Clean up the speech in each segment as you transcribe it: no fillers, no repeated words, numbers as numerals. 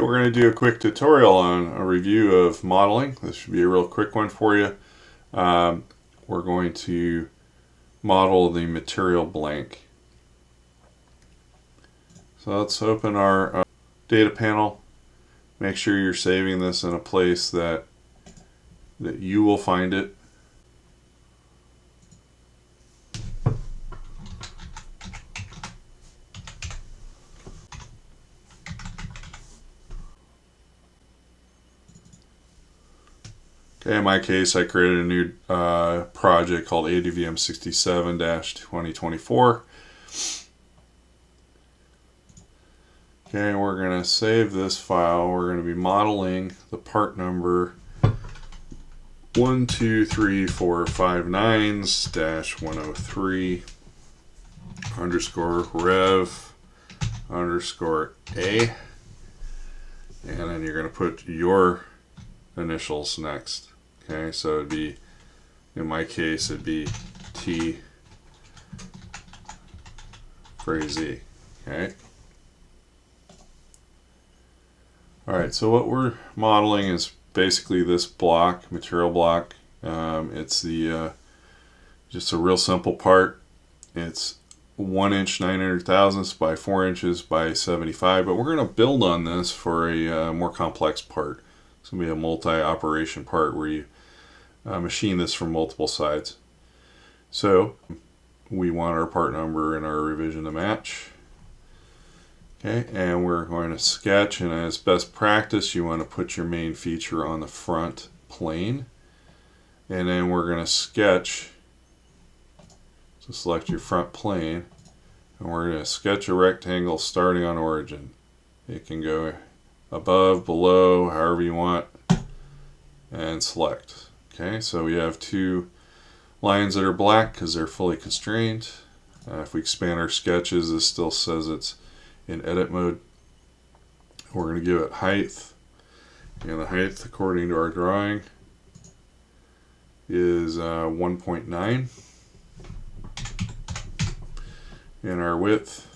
we're going to do a quick tutorial on a review of modeling. This should be a real quick one for you. We're going to model the material blank. So let's open our data panel. Make sure you're saving this in a place that you will find it. Okay, in my case, I created a new project called ADVM 67-2024. Okay, and we're going to save this file. We're going to be modeling the part number 12345 103 rev A, and then you're going to put your initials next. Okay, so it'd be, in my case, it'd be T for Z. Okay. Alright, so what we're modeling is basically this block, material block. It's the just a real simple part. It's 1 inch 900 thousandths by 4 inches by 75, but we're going to build on this for a more complex part. It's going to be a multi-operation part where you machine this from multiple sides. So we want our part number and our revision to match. Okay, and we're going to sketch, and as best practice, you want to put your main feature on the front plane. And then we're going to sketch, so select your front plane, and we're going to sketch a rectangle starting on origin. It can go above, below, however you want, and select. Okay, so we have two lines that are black because they're fully constrained. If we expand our sketches, this still says it's in edit mode. We're going to give it height, and the height according to our drawing is 1.9, and our width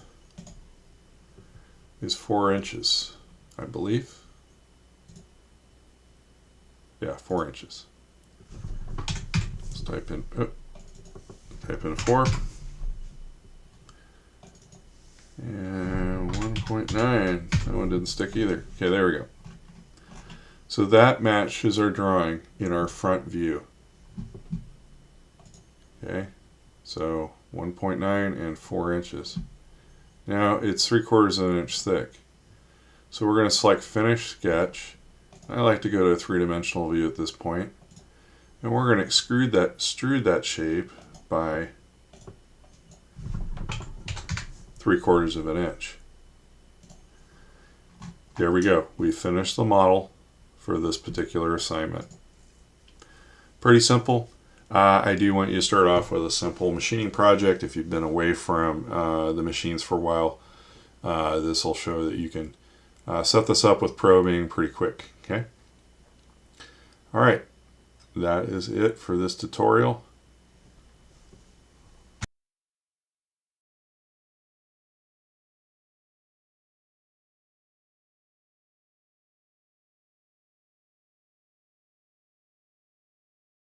is 4 inches, I believe. Yeah, 4 inches. Let's type in 4. And 1.9. That one didn't stick either. Okay, there we go. So that matches our drawing in our front view. Okay, so 1.9 and 4 inches. Now it's 3/4 of an inch thick. So we're going to select Finish Sketch. I like to go to a three-dimensional view at this point. And we're going to extrude that shape by 3/4 of an inch. There we go. We finished the model for this particular assignment. Pretty simple. I do want you to start off with a simple machining project. If you've been away from the machines for a while, this will show that you can set this up with probing pretty quick. Okay. All right. That is it for this tutorial.